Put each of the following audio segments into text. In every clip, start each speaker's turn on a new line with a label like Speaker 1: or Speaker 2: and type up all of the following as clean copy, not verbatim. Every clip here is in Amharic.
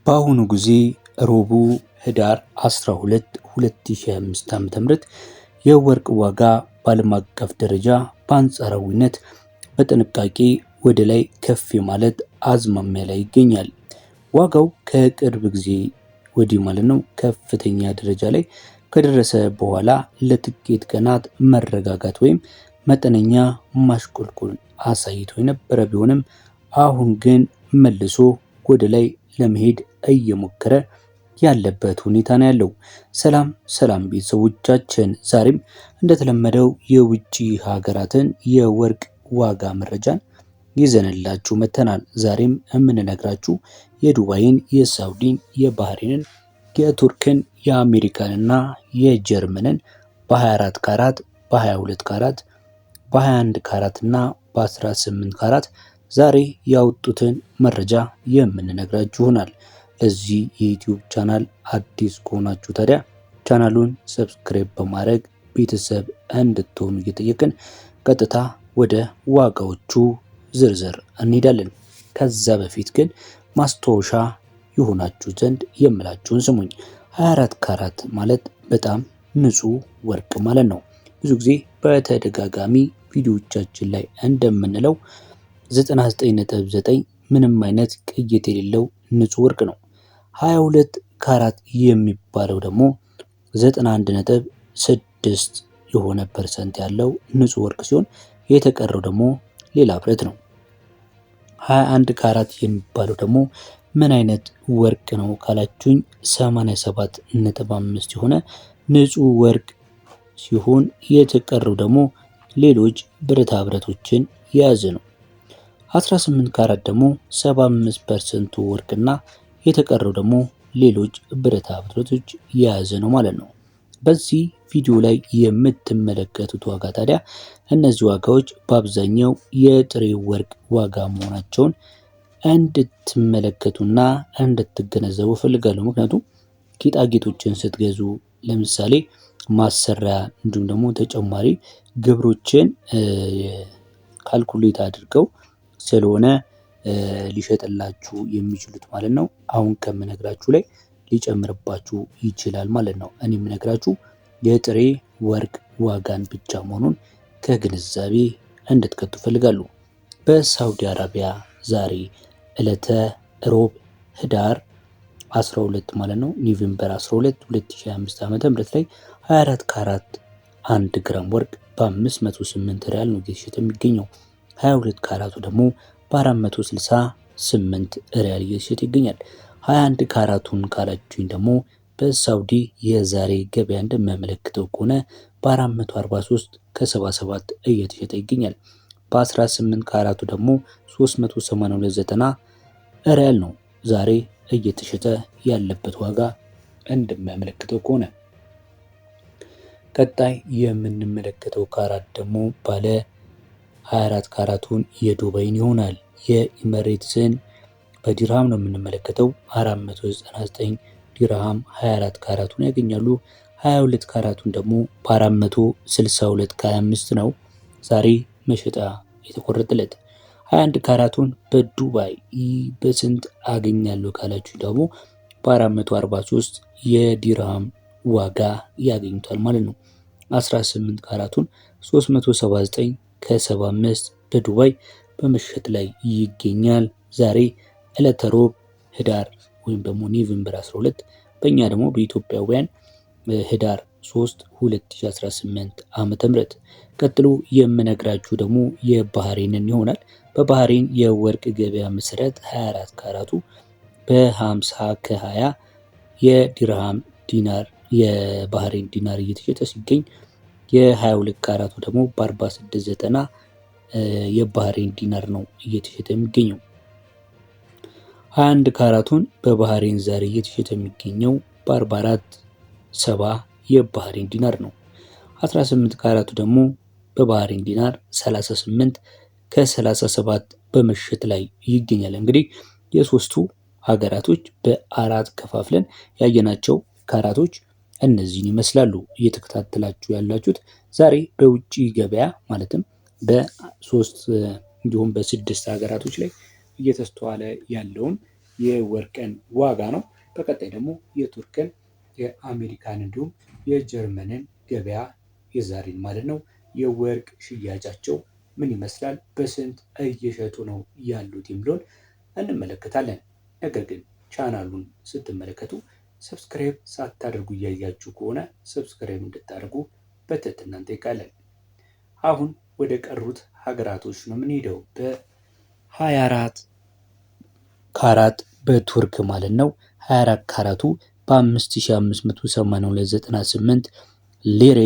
Speaker 1: በአሁኑ ጊዜ ረቡዕ ህዳር 12 2025 ዓ.ም የወርቅ ዋጋ በዓለም አቀፍ ደረጃ በአንጻራዊነት በጥንቃቄ ወደ ላይ ከፍ ማለት አዝማሚያ ላይ ይገኛል። ዋጋው ከቅርብ ጊዜ ወዲህ ማለት ነው ከፍተኛ ደረጃ ላይ ከደረሰ በኋላ ለጥቂት ቀናት መረጋጋት ወይም መጠነኛ ማሽቆልቆል አሳይቶ የነበረ ቢሆንም አሁን ግን መልሶ ወደ ላይ ለመሄድ እየሞከረ ያለበት ሁኔታ ነው ያለው። ሰላም ቤተሰቦቻችን፣ ዛሬም እንደተለመደው የውጭ ሀገራትን የወርቅ ዋጋ መረጃን ይዘንላችሁ መተናል። ዛሬም የምንነግራችሁ የዱባይን፣ የሳውዲን፣ የባህሬንን፣ የቱርክን፣ የአሜሪካንና የጀርመንን በ24 ካራት፣ በ22 ካራት፣ በ21 ካራት እና በ18 ካራት ዛሬ ያወጡትን መረጃ የምንነግራችሁ ይሆናል። ለዚህ የዩቲዩብ ቻናል አዲስ ከሆናችሁ ታዲያ ቻናሉን ሰብስክራይብ በማድረግ ቤተሰብ እንድትሆኑ እየጠየቅን ቀጥታ ወደ ዋጋዎቹ ዝርዝር እንሄዳለን። ከዛ በፊት ግን ማስታወሻ ይሆናችሁ ዘንድ የምላችሁን ስሙኝ። 24 ካራት ማለት በጣም ንጹህ ወርቅ ማለት ነው። ብዙ ጊዜ በተደጋጋሚ ቪዲዮዎቻችን ላይ እንደምንለው 99.9 ምንም አይነት ቅይት የሌለው ንጹህ ወርቅ ነው። 22 ካራት የሚባለው ደግሞ 91.6 የሆነ ፐርሰንት ያለው ንጹህ ወርቅ ሲሆን የተቀረው ደግሞ ሌላ ብረት ነው። 21 ካራት የሚባለው ደግሞ ምን አይነት ወርቅ ነው ካላችሁኝ 87.5 የሆነ ንጹህ ወርቅ ሲሆን የተቀረው ደግሞ ሌሎች ብረታ ብረቶችን የያዘ ነው። 18 ካራት ደግሞ 75% ወርቅና የተቀረው ደግሞ ሌሎች ብረታ ብረቶች የያዘ ነው ማለት ነው። በዚህ ቪዲዮ ላይ የምትመለከቱት ዋጋ ታዲያ እነዚህ ዋጋዎች በአብዛኛው የጥሬ ወርቅ ዋጋ መሆናቸውን እንድትመለከቱና እንድትገነዘቡ ፈልጋለሁ። ምክንያቱም ጌጣጌጦችን ስትገዙ ለምሳሌ ማሰሪያ እንዲሁም ደግሞ ተጨማሪ ግብሮችን ካልኩሌት አድርገው ስለሆነ ሊሸጥላችሁ የሚችሉት ማለት ነው። አሁን ከምነግራችሁ ላይ ሊጨምርባችሁ ይችላል ማለት ነው። እኔ የምነግራችሁ የጥሬ ወርቅ ዋጋን ብቻ መሆኑን ከግንዛቤ እንድትከቱ ፈልጋለሁ። በሳውዲ አረቢያ ዛሬ ዕለተ ሮብ ህዳር 12 ማለት ነው ኖቬምበር 12 2025 ዓ.ም ላይ 24 ካራት 1 ግራም ወርቅ በ508 ሪያል ነው እየተሸጠ የሚገኘው። 22 ካራቱ ደግሞ በ468 ሪያል እየተሸጠ ይገኛል። 21 ካራቱን ካላችሁኝ ደግሞ በሳውዲ የዛሬ ገበያ እንደሚያመለክተው ከሆነ በ443 ከ77 እየተሸጠ ይገኛል። በ18 ካራቱ ደግሞ 382.90 ሪያል ነው ዛሬ እየተሸጠ ያለበት ዋጋ እንደሚያመለክተው ከሆነ። ቀጣይ የምንመለከተው ካራት ደግሞ ባለ 24 ካራቱን የዱባይን ይሆናል። የኢመሬትስን በዲርሃም ነው የምንመለከተው 499 ዲርሃም 24 ካራቱን ያገኛሉ። 22 ካራቱን ደግሞ በ462 ከ25 ነው ዛሬ መሸጫ የተቆረጠለት። 21 ካራቱን በዱባይ በስንት አገኛለሁ ካላችሁ ደግሞ በ443 የዲርሃም ዋጋ ያገኙታል ማለት ነው። 18 ካራቱን 379 ከ75 በዱባይ በመሸጥ ላይ ይገኛል። ዛሬ ዕለተ ሮብ ህዳር ወይም ደግሞ ኖቬምበር 12 በእኛ ደግሞ በኢትዮጵያውያን ህዳር 3 2018 ዓመተ ምህረት። ቀጥሎ የምነግራችሁ ደግሞ የባህሬንን ይሆናል። በባህሬን የወርቅ ገበያ መሰረት 24 ካራቱ በ50 ከ20 የዲርሃም ዲናር የባህሬን ዲናር እየተሸጠ ሲገኝ የ22 ካራቱ ደግሞ በ46.90 የባህሬን ዲናር ነው እየተሸጠ የሚገኘው። 21 ካራቱን በባህሬን ዛሬ እየተሸጠ የሚገኘው በ44.70 የባህሬን ዲናር ነው። 18 ካራቱ ደግሞ በባህሬን ዲናር 38 ከ37 በመሸጥ ላይ ይገኛል። እንግዲህ የሶስቱ ሀገራቶች በአራት ከፋፍለን ያየናቸው ካራቶች እነዚህን ይመስላሉ። እየተከታተላችሁ ያላችሁት ዛሬ በውጭ ገበያ ማለትም በ3 እንዲሁም በ6 ሀገራቶች ላይ እየተስተዋለ ያለውን የወርቅን ዋጋ ነው። በቀጣይ ደግሞ የቱርክን፣ የአሜሪካን እንዲሁም የጀርመንን ገበያ የዛሬን ማለት ነው የወርቅ ሽያጫቸው ምን ይመስላል፣ በስንት እየሸጡ ነው ያሉት የሚለውን እንመለከታለን። ነገር ግን ቻናሉን ስትመለከቱ ሰብስክራይብ ሳታደርጉ እያያችሁ ከሆነ ሰብስክራይብ እንድታደርጉ በትህትና እንጠይቃለን። አሁን ወደ ቀሩት ሀገራቶች ነው የምንሄደው። በ24 ካራት በቱርክ ማለት ነው 24 ካራቱ በ5582.98 ሊሬ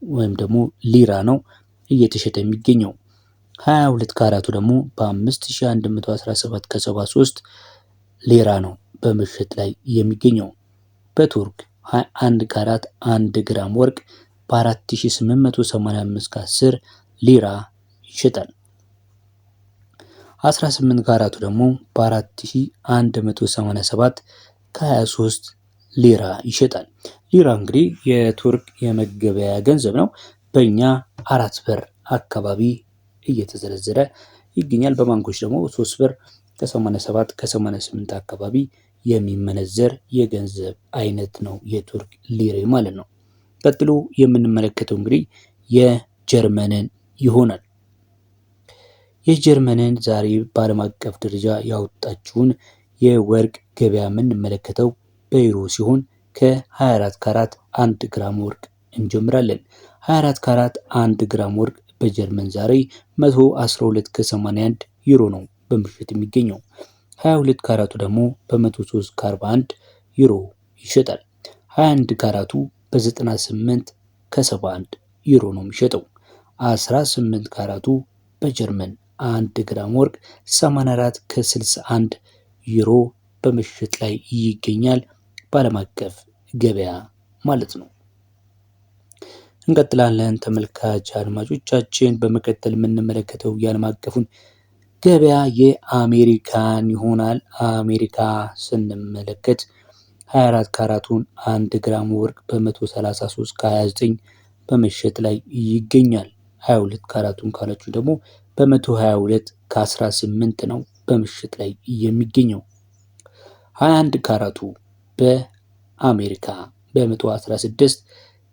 Speaker 1: ወይም ደግሞ ሊራ ነው እየተሸጠ የሚገኘው። 22 ካራቱ ደግሞ በ5117 ከ73 ሊራ ነው በመሸጥ ላይ የሚገኘው። በቱርክ 21 ካራት 1 ግራም ወርቅ በ4885 ከ10 ሊራ ይሸጣል። 18 ካራቱ ደግሞ በ4187 ከ23 ሊራ ይሸጣል። ሊራ እንግዲህ የቱርክ የመገበያያ ገንዘብ ነው። በእኛ 4 ብር አካባቢ እየተዘረዘረ ይገኛል። በባንኮች ደግሞ 3 ብር ከ87 ከ88 አካባቢ የሚመነዘር የገንዘብ አይነት ነው የቱርክ ሊሬ ማለት ነው። ቀጥሎ የምንመለከተው እንግዲህ የጀርመንን ይሆናል። የጀርመንን ዛሬ በዓለም አቀፍ ደረጃ ያወጣችውን የወርቅ ገበያ የምንመለከተው በዩሮ ሲሆን ከ24 ካራት 1 ግራም ወርቅ እንጀምራለን። 24 ካራት 1 ግራም ወርቅ በጀርመን ዛሬ 112 ከ81 ዩሮ ነው በምሽት የሚገኘው። 22 ካራቱ ደግሞ በ103 ከ41 ዩሮ ይሸጣል። 21 ካራቱ በ98 ከ71 ዩሮ ነው የሚሸጠው። 18 ካራቱ በጀርመን 1 ግራም ወርቅ 84 ከ61 ዩሮ በምሽት ላይ ይገኛል በዓለም አቀፍ ገበያ ማለት ነው። እንቀጥላለን ተመልካች አድማጮቻችን። በመቀጠል የምንመለከተው የዓለም አቀፉን ገበያ የአሜሪካን ይሆናል። አሜሪካ ስንመለከት 24 ካራቱን 1 ግራም ወርቅ በ133 ከ29 በመሸጥ ላይ ይገኛል። 22 ካራቱን ካላችሁ ደግሞ በ122 ከ18 ነው በምሽት ላይ የሚገኘው። 21 ካራቱ በአሜሪካ በ116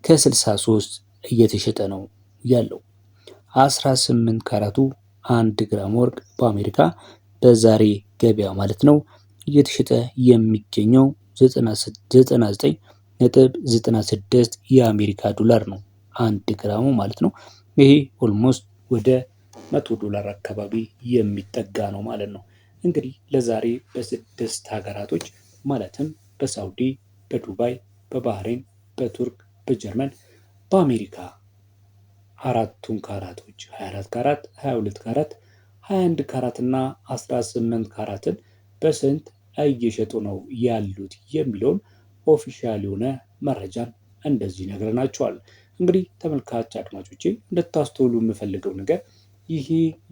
Speaker 1: ከ63 እየተሸጠ ነው ያለው። 18 ካራቱ 1 ግራም ወርቅ በአሜሪካ በዛሬ ገበያ ማለት ነው እየተሸጠ የሚገኘው 99.96 የአሜሪካ ዶላር ነው 1 ግራሙ ማለት ነው። ይሄ ኦልሞስት ወደ $100 አካባቢ የሚጠጋ ነው ማለት ነው። እንግዲህ ለዛሬ በ6 ሀገራቶች ማለትም በሳውዲ፣ በዱባይ፣ በባህሬን፣ በቱርክ፣ በጀርመን፣ በአሜሪካ አራቱን ካራቶች 24 ካራት፣ 22 ካራት፣ 21 ካራት እና 18 ካራትን በስንት እየሸጡ ነው ያሉት የሚለውን ኦፊሻል የሆነ መረጃን እንደዚህ ነግረናቸዋል። እንግዲህ ተመልካች አድማጮቼ እንድታስተውሉ የምፈልገው ነገር ይሄ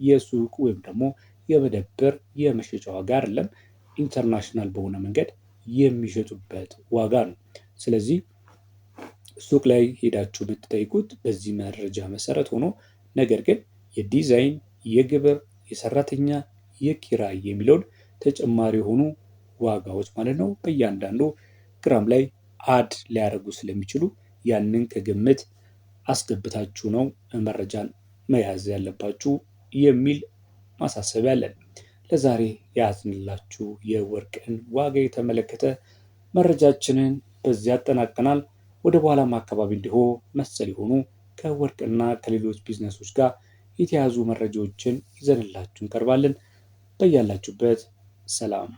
Speaker 1: የሱቅ ወይም ደግሞ የመደብር የመሸጫ ዋጋ አይደለም፣ ኢንተርናሽናል በሆነ መንገድ የሚሸጡበት ዋጋ ነው። ስለዚህ ሱቅ ላይ ሄዳችሁ ብትጠይቁት በዚህ መረጃ መሰረት ሆኖ ነገር ግን የዲዛይን፣ የግብር፣ የሰራተኛ፣ የኪራይ የሚለውን ተጨማሪ የሆኑ ዋጋዎች ማለት ነው በእያንዳንዱ ግራም ላይ አድ ሊያደርጉ ስለሚችሉ ያንን ከግምት አስገብታችሁ ነው መረጃን መያዝ ያለባችሁ የሚል ማሳሰቢያ አለን። ለዛሬ ያዝንላችሁ የወርቅን ዋጋ የተመለከተ መረጃችንን በዚህ ያጠናቀናል። ወደ በኋላም አካባቢ እንዲሁ መሰል የሆኑ ከወርቅና ከሌሎች ቢዝነሶች ጋር የተያዙ መረጃዎችን ይዘንላችሁ እንቀርባለን። በያላችሁበት ሰላም